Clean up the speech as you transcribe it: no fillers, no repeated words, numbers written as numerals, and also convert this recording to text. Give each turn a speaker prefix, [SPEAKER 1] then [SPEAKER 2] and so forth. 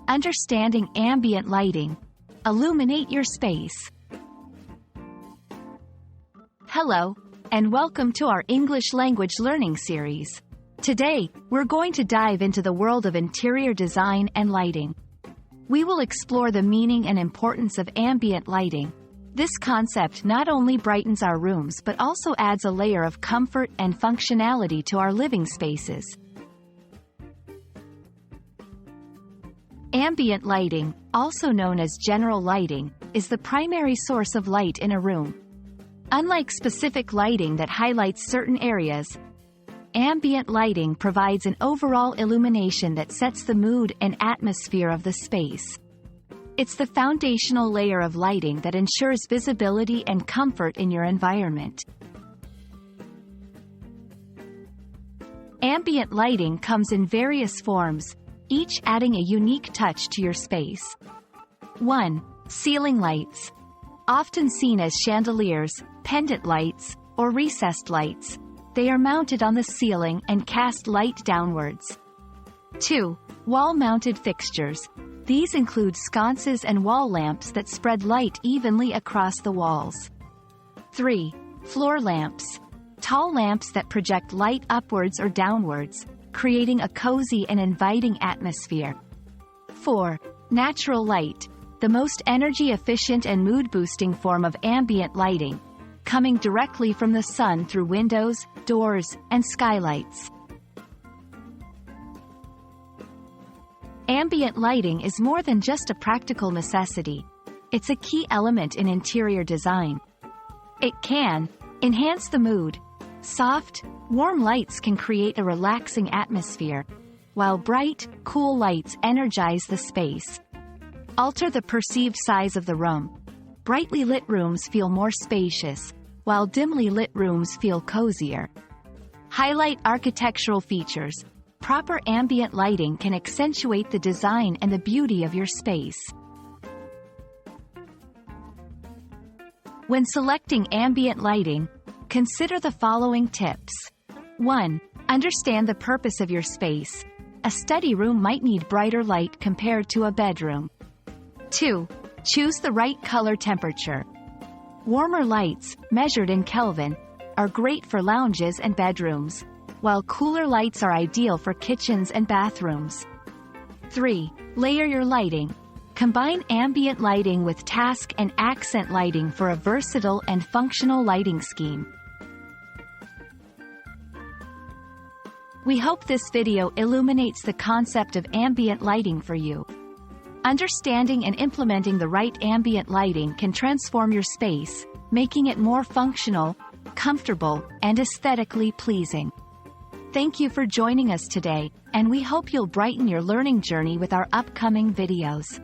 [SPEAKER 1] Understanding Ambient Lighting. Illuminate Your Space. Hello, and welcome to our English language learning series. Today, we're going to dive into the world of interior design and lighting. We will explore the meaning and importance of ambient lighting. This concept not only brightens our rooms but also adds a layer of comfort and functionality to our living spaces. Ambient lighting, also known as general lighting, is the primary source of light in a room. Unlike specific lighting that highlights certain areas, ambient lighting provides an overall illumination that sets the mood and atmosphere of the space. It's the foundational layer of lighting that ensures visibility and comfort in your environment. Ambient lighting comes in various forms, each adding a unique touch to your space. 1. Ceiling lights. Often seen as chandeliers, pendant lights, or recessed lights, they are mounted on the ceiling and cast light downwards. 2. Wall-mounted fixtures. These include sconces and wall lamps that spread light evenly across the walls. 3. Floor lamps. Tall lamps that project light upwards or downwards, creating a cozy and inviting atmosphere. 4. Natural light. The most energy-efficient and mood-boosting form of ambient lighting, coming directly from the sun through windows, doors, and skylights. Ambient lighting is more than just a practical necessity. It's a key element in interior design. It can enhance the mood. Soft, warm lights can create a relaxing atmosphere, while bright, cool lights energize the space. Alter the perceived size of the room. Brightly lit rooms feel more spacious, while dimly lit rooms feel cozier. Highlight architectural features. Proper ambient lighting can accentuate the design and the beauty of your space. When selecting ambient lighting, consider the following tips. 1. Understand the purpose of your space. A study room might need brighter light compared to a bedroom. 2. Choose the right color temperature. Warmer lights, measured in Kelvin, are great for lounges and bedrooms, while cooler lights are ideal for kitchens and bathrooms. 3. Layer your lighting. Combine ambient lighting with task and accent lighting for a versatile and functional lighting scheme. We hope this video illuminates the concept of ambient lighting for you. Understanding and implementing the right ambient lighting can transform your space, making it more functional, comfortable, and aesthetically pleasing. Thank you for joining us today, and we hope you'll brighten your learning journey with our upcoming videos.